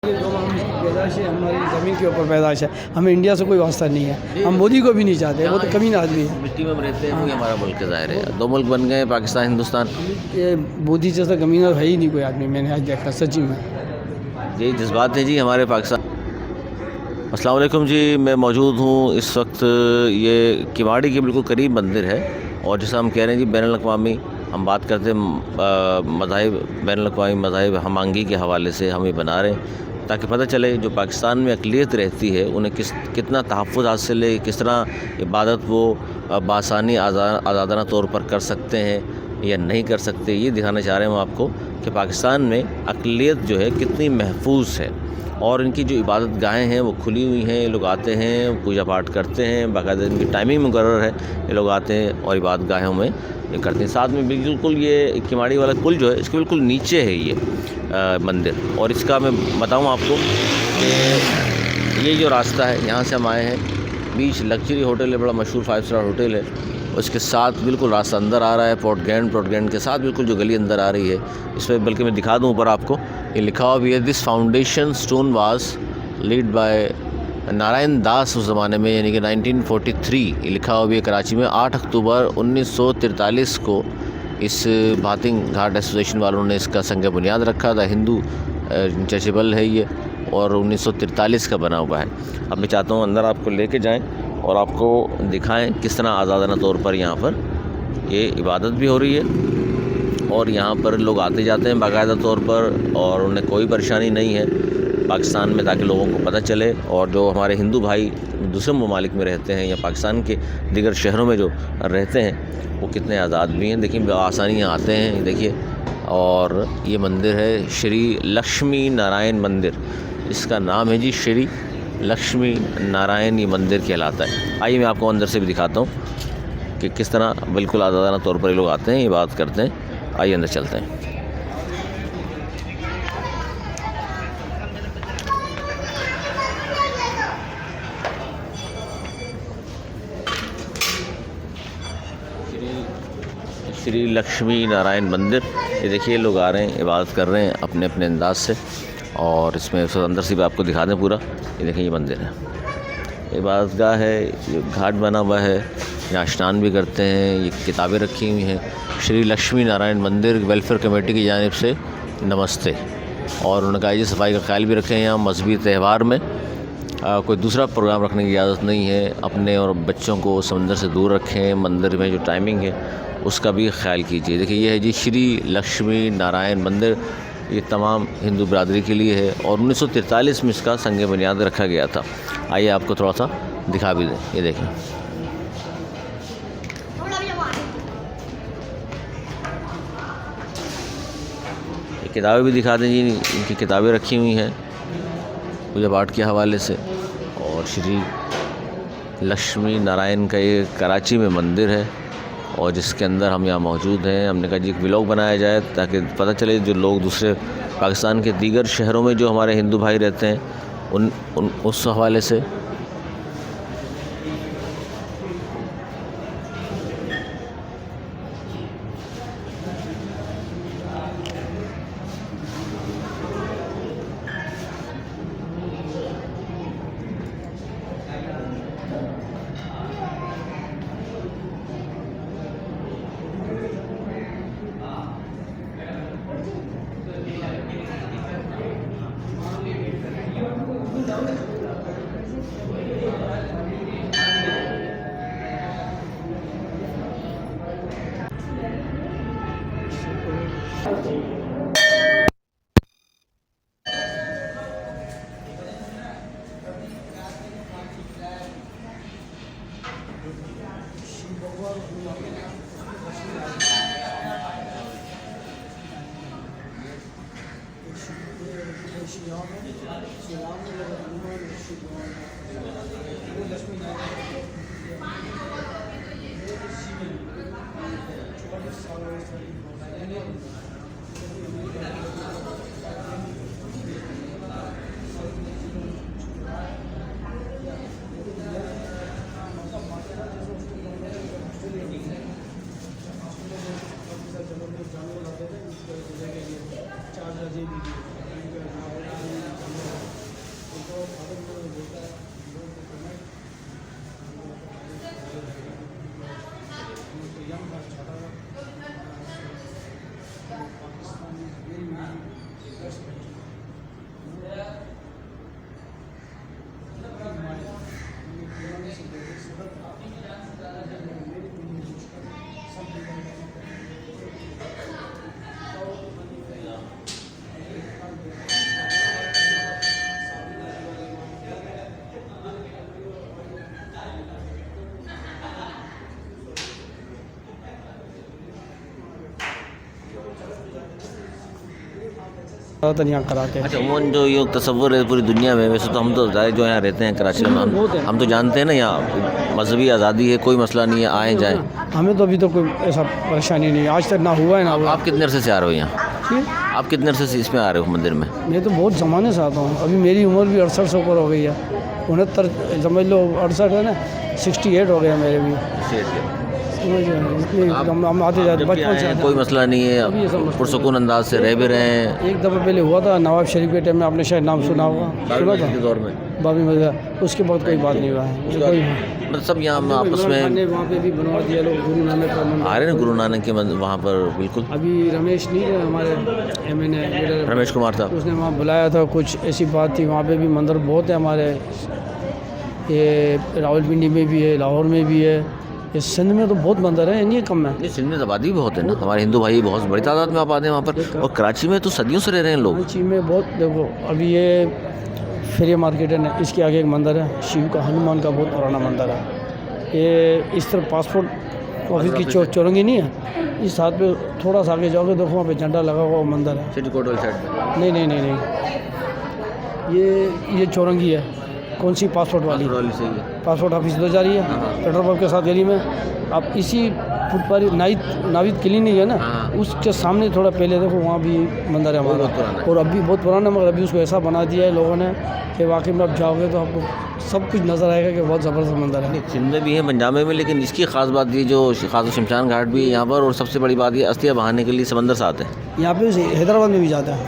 ये जो हम पैदाइश है हमारी ज़मीन के ऊपर पैदाइश है, हमें इंडिया से कोई वास्ता नहीं है, हम मोदी को भी नहीं चाहते, वो तो कमीना आदमी है। मिट्टी में हम रहते हैं, वही हमारा मुल्क है, ज़ाहिर है। दो मुल्क बन गए, पाकिस्तान हिंदुस्तान। ये मोदी जैसा कमीना है ही नहीं कोई आदमी, मैंने आज देखा सच्ची में। यही जज्बात है जी हमारे पाकिस्तान। अस्सलाम वालेकुम जी, मैं मौजूद हूँ इस वक्त, ये किवाड़ी के बिल्कुल करीब मंदिर है। और जैसा हम कह रहे हैं जी, बैनुल-अक़वामी हम बात करते हैं मज़ाहिब, बैनुल-अक़वामी मज़ाहिब हम आंगी के हवाले से हम ये बना रहे हैं ताकि पता चले जो पाकिस्तान में अक़लियत रहती है उन्हें कितना तहफ़्फ़ुज़ हासिल है, किस तरह इबादत वो बासानी आज़ादाना तौर पर कर सकते हैं या नहीं कर सकते। ये दिखाना चाह रहे हैं हम आपको कि पाकिस्तान में अक़लियत जो है कितनी महफूज है और इनकी जो इबादत गाहें हैं वो खुली हुई हैं। ये लोग आते हैं, पूजा पाठ करते हैं, बाकायदा इनकी टाइमिंग मुकर्रर है, ये लोग आते हैं और इबादत गाहों में ये करते हैं। साथ में बिल्कुल ये किवाड़ी वाला पुल जो है इसके बिल्कुल नीचे है ये मंदिर। और इसका मैं बताऊं आपको कि ये जो रास्ता है, यहाँ से हम आए हैं, बीच लग्जरी होटल है, बड़ा मशहूर 5 स्टार होटल है, उसके साथ बिल्कुल रास्ता अंदर आ रहा है। पोर्टगैंड के साथ बिल्कुल जो गली अंदर आ रही है, इस पर बल्कि मैं दिखा दूँ ऊपर आपको, ये लिखा हुआ भी है, this foundation stone was lead by Narayan Das उस ज़माने में, यानी कि 1943 ये लिखा हुआ भी है कराची में। 8 अक्टूबर 1943 को इस भातिंग घाट एसोसिएशन वालों ने इसका संग बुनियाद रखा था। हिंदू चैरिटेबल है ये और 1943 का बना हुआ है। अब मैं चाहता हूँ अंदर आपको लेके जाएं और आपको दिखाएं किस तरह आज़ादाना तौर पर यहाँ पर ये इबादत भी हो रही है और यहाँ पर लोग आते जाते हैं बाकायदा तौर पर और उन्हें कोई परेशानी नहीं है पाकिस्तान में, ताकि लोगों को पता चले। और जो हमारे हिंदू भाई दूसरे ममालिक में रहते हैं या पाकिस्तान के दीगर शहरों में जो रहते हैं वो कितने आज़ाद भी हैं। देखिए आसानी यहाँ आते हैं, देखिए। और ये मंदिर है श्री लक्ष्मी नारायण मंदिर, इसका नाम है जी श्री लक्ष्मी नारायण, ये मंदिर कहलाता है। आइए मैं आपको अंदर से भी दिखाता हूँ कि किस तरह बिल्कुल आज़ादाना तौर पर ये लोग आते हैं, ये बात करते हैं। आइए अंदर चलते हैं। श्री लक्ष्मी नारायण मंदिर, ये देखिए लोग आ रहे हैं, इबादत कर रहे हैं अपने अपने अंदाज से। और इसमें अंदर से भी आपको दिखा दें पूरा, ये देखिए ये मंदिर है, इबादतगाह है, ये घाट बना हुआ है, यहाँ स्नान भी करते हैं। ये किताबें रखी हुई हैं, श्री लक्ष्मी नारायण मंदिर वेलफेयर कमेटी की जानिब से नमस्ते। और उन्होंने कहा जी सफाई का ख्याल भी रखें, यहाँ मजहबी त्यौहार में कोई दूसरा प्रोग्राम रखने की इजाज़त नहीं है। अपने और बच्चों को समंदर से दूर रखें, मंदिर में जो टाइमिंग है उसका भी ख्याल कीजिए। देखिए ये है जी श्री लक्ष्मी नारायण मंदिर, ये तमाम हिंदू बरादरी के लिए है और 1943 में इसका संग बुनियाद रखा गया था। आइए आपको थोड़ा सा दिखा भी दें, ये देखें। ये किताबें भी दिखा दें जी, इनकी किताबें रखी हुई हैं पूजा पाठ के हवाले से। और श्री लक्ष्मी नारायण का ये कराची में मंदिर है और जिसके अंदर हम यहाँ मौजूद हैं। हमने कहा जी एक व्लॉग बनाया जाए ताकि पता चले जो लोग दूसरे पाकिस्तान के दीगर शहरों में जो हमारे हिंदू भाई रहते हैं उस हवाले से। ज़्यादातर यहाँ कराते हैं। अच्छा, उमूमन जो ये तस्वुर है पूरी दुनिया में, वैसे तो हम तो ज़ाहिर जो यहाँ रहते हैं कराची में, हम तो जानते हैं ना यहाँ मजहबी आज़ादी है, कोई मसला नहीं है, आए जाएँ। हमें तो अभी तो कोई ऐसा परेशानी नहीं है, आज तक ना हुआ है ना हुआ। आप कितने अरसे से आ रहे हो यहाँ? ठीक? आप कितने अरसे से इसमें आ रहे हो मंदिर में? मैं तो बहुत ज़माने से आता हूँ, अभी मेरी उम्र भी 68 से ऊपर हो गई है, 69 समझ लो, 68 है ना, 68 हो गया मेरे भी, समझ रहे हैं। हम आते जाते बचपन से आते कोई मसला नहीं अभी ये सब है, मसला पुरसुकून अंदाज से रह भी रहे हैं। हैं। एक दफ़ा पहले हुआ था नवाब शरीफ के टाइम में, आपने शायद नाम सुना होगा, सुना था के दौर में बाबी मस्जिद, उसके बाद कोई बात नहीं हुआ है कोई। मतलब सब यहाँ आपस में वहाँ पे भी बनवा दिया लोग, गुरु नानक का मंदिर। आ रहे हैं गुरु नानक के वहाँ पर बिल्कुल। अभी रमेश नहीं है हमारे MNA लीडर, रमेश कुमार साहब, उसने वहाँ बुलाया था, कुछ ऐसी बात थी, वहाँ पे भी मंदिर बहुत है हमारे, ये रावलपिंडी में भी है, लाहौर में भी है, ये सिंध में तो बहुत मंदिर है, नहीं कम है। ये सिंध में आबादी भी बहुत है ना, हमारे हिंदू भाई बहुत बड़ी तादाद में आप आते हैं वहाँ पर, और कराची में तो सदियों से रह रहे हैं लोग। कराची में बहुत, देखो अभी ये फेरिया मार्केट है ना, इसके आगे एक मंदिर है शिव का, हनुमान का बहुत पुराना मंदिर है। ये इस तरफ पासपोर्ट ऑफिस की चौरंगी नहीं है, इस हाथ पे थोड़ा सा आगे जाओगे देखो, वहाँ पे झंडा लगा हुआ मंदिर है। सिटी कोर्ट वाली साइड में? नहीं, ये चौरंगी है, कौन सी पासपोर्ट वाली? सही है। पासपोर्ट ऑफिस दो जा रही है पेट्रोल पंप के साथ गली में, आप इसी फुटपारी नाविद क्लिनिक है ना, उसके सामने थोड़ा पहले देखो, वहाँ भी मंदिर है हमारा, और अभी बहुत पुराना, मगर अभी उसको ऐसा बना दिया है लोगों ने कि वाकई में आप जाओगे तो आपको सब कुछ नज़र आएगा कि बहुत ज़बरदस्त मंदिर है। सिंध में भी है, पंजाब में भी, लेकिन इसकी ख़ास बात ये जो खास शमशान घाट भी है यहाँ पर, और सबसे बड़ी बात ये अस्थियाँ बहाने के लिए समंदर से आते हैं। यहाँ पे हैदराबाद में भी जाते हैं,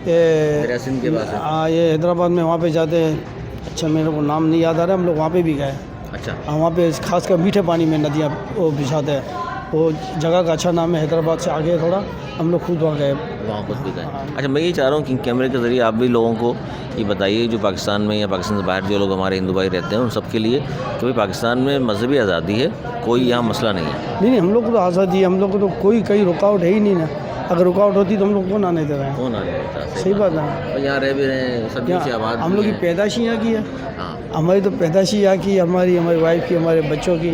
ये सिंध के पास है। हाँ, ये हैदराबाद में वहाँ पे जाते हैं। अच्छा, मेरे को नाम नहीं याद आ रहा, हम लोग वहाँ पे भी गए। अच्छा, वहाँ पे खासकर मीठे पानी में नदियाँ वो बिछाते हैं, वो जगह का अच्छा नाम है, हैदराबाद से आगे थोड़ा, हम लोग खुद वहाँ गए, वहाँ खुद भी गए। अच्छा, मैं ये चाह रहा हूँ कि कैमरे के ज़रिए आप भी लोगों को ये बताइए, जो पाकिस्तान में या पाकिस्तान से बाहर जो लोग हमारे हिंदू भाई रहते हैं उन सब के लिए, कि भाई पाकिस्तान में मजहबी आज़ादी है, कोई यहाँ मसला नहीं है। नहीं, हम लोग को तो आज़ादी है, हम लोग को तो कोई कहीं रुकावट है ही नहीं ना, अगर रुकावट होती तो हम लोग कौन आने दे रहे हैं? कौन आने देता? सही बात है। और यहाँ रह भी रहे हैं, सदियों से आबाद हम लोग की पैदाश यहाँ की है, हाँ, हमारी तो पैदाश ही यहाँ की, हमारी वाइफ की, हमारे बच्चों की,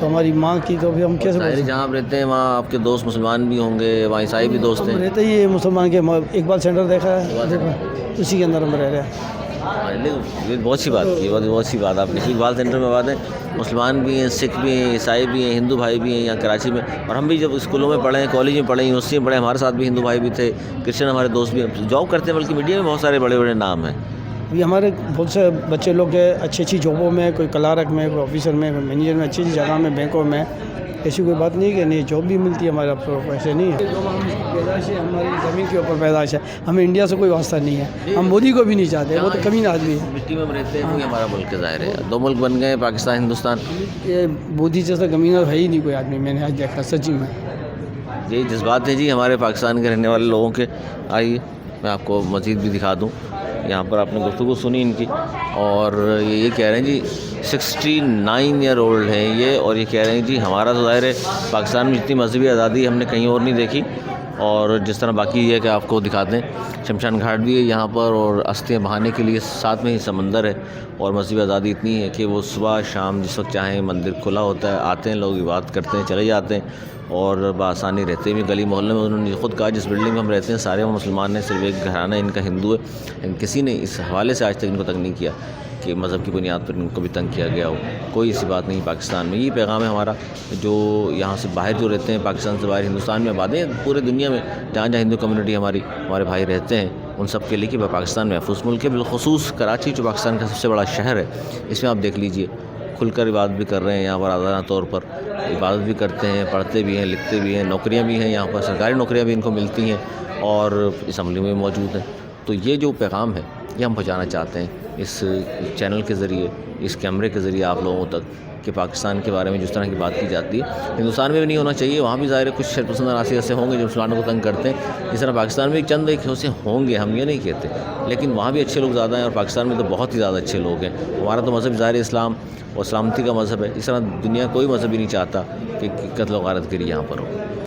तो हमारी माँ की, तो फिर हम कैसे बोल सकते हैं? जहाँ आप रहते हैं वहाँ आपके दोस्त मुसलमान भी होंगे, वहाँ ईसाई भी दोस्त हैं? रहते ही है मुसलमान के, इकबाल सेंटर देखा है, देखो उसी के अंदर हम रह रहे हैं। ये बहुत सी बात की, बहुत सी बात आपने, इकबाल सेंटर में बात है, मुसलमान भी हैं, सिख भी हैं, ईसाई भी हैं, हिंदू भाई भी हैं यहाँ कराची में, और हम भी जब स्कूलों में पढ़े, कॉलेज में पढ़े, यूनिवर्सिटी में पढ़े, हमारे साथ भी हिंदू भाई भी थे, क्रिश्चियन हमारे दोस्त भी जॉब करते हैं, बल्कि मीडिया में बहुत सारे बड़े बड़े नाम हैं। अभी हमारे बहुत से बच्चे लोग हैं अच्छी जॉबों में, कोई क्लार्क में, कोई ऑफिसर में, कोई मैनेजर में, अच्छी जगह में, बैंकों में, ऐसी कोई बात नहीं कि नहीं जॉब भी मिलती है हमारे आपको, ऐसे नहीं है। पैदाइश है हमारी ज़मीन के ऊपर पैदाइश है, हमें इंडिया से कोई वास्ता नहीं है, हम मोदी को भी नहीं चाहते, वो तो कमीना आदमी है। मिट्टी में रहते हैं, वही हमारा मुल्क है, ज़ाहिर है। 2 मुल्क बन गए, पाकिस्तान हिंदुस्तान। ये मोदी जैसा कमीना है ही नहीं कोई आदमी, मैंने आज देखा सच्ची में। यही जज्बात हैं जी हमारे पाकिस्तान के रहने वाले लोगों के। आइए मैं आपको मज़ीद भी दिखा दूँ, यहाँ पर आपने गुफ्तगू सुनी इनकी, और ये कह रहे हैं जी 69 ईयर ओल्ड हैं ये, और ये कह रहे हैं जी हमारा तो ज़ाहिर है पाकिस्तान में जितनी मजहबी आज़ादी हमने कहीं और नहीं देखी, और जिस तरह बाकी ये कि आपको दिखाते हैं शमशान घाट भी है यहाँ पर, और अस्थियाँ बहाने के लिए साथ में ही समंदर है, और मजहबी आज़ादी इतनी है कि वो सुबह शाम जिस वक्त चाहें मंदिर खुला होता है, आते हैं लोग, इबादत करते हैं, चले जाते हैं, और बआसानी रहते भी गली मोहल्ले में। उन्होंने खुद कहा जिस बिल्डिंग में हम रहते हैं सारे मुसलमान हैं, सिर्फ एक घराना इनका हिंदू है, लेकिन किसी ने इस हवाले से आज तक इनको तंग नहीं किया कि मज़हब की बुनियाद पर इनको भी तंग किया गया हो, कोई ऐसी बात नहीं पाकिस्तान में। ये पैगाम है हमारा, जो यहाँ से बाहर जो रहते हैं, पाकिस्तान से बाहर हिंदुस्तान में आबाद हैं, पूरे दुनिया में जहाँ जहाँ हिंदू कम्युनिटी हमारे भाई रहते हैं, उन सब के लिए कि पाकिस्तान महफूज मुल्क है। बिलखुसूस कराची जो पाकिस्तान का सबसे बड़ा शहर है, इसमें आप देख लीजिए खुलकर इबादत भी कर रहे हैं यहाँ पर, आज़ादाना तौर पर इबादत भी करते हैं, पढ़ते भी हैं, लिखते भी हैं, नौकरियाँ भी हैं यहाँ पर, सरकारी नौकरियाँ भी इनको मिलती हैं, और असम्बली में मौजूद हैं। तो ये जो पैगाम है ये हम पहुँचाना चाहते हैं इस चैनल के ज़रिए, इस कैमरे के ज़रिए आप लोगों तक, कि पाकिस्तान के बारे में जिस तरह की बात की जाती है हिंदुस्तान में भी नहीं होना चाहिए। वहाँ भी ज़ाहिर है कुछ शरपसंद राशि ऐसे होंगे जो मुसलमानों को तंग करते हैं, जिस तरह पाकिस्तान में एक चंद एक ऐसे होंगे, हम ये नहीं कहते, लेकिन वहाँ भी अच्छे लोग ज़्यादा हैं, और पाकिस्तान में तो बहुत ही ज़्यादा अच्छे लोग हैं। हमारा तो मज़हब ज़ाहिर इस्लाम और सलामती का मज़हब है, इस तरह दुनिया कोई मज़हब ही नहीं चाहता कि कत्ल व गारत गिरी यहाँ पर हो।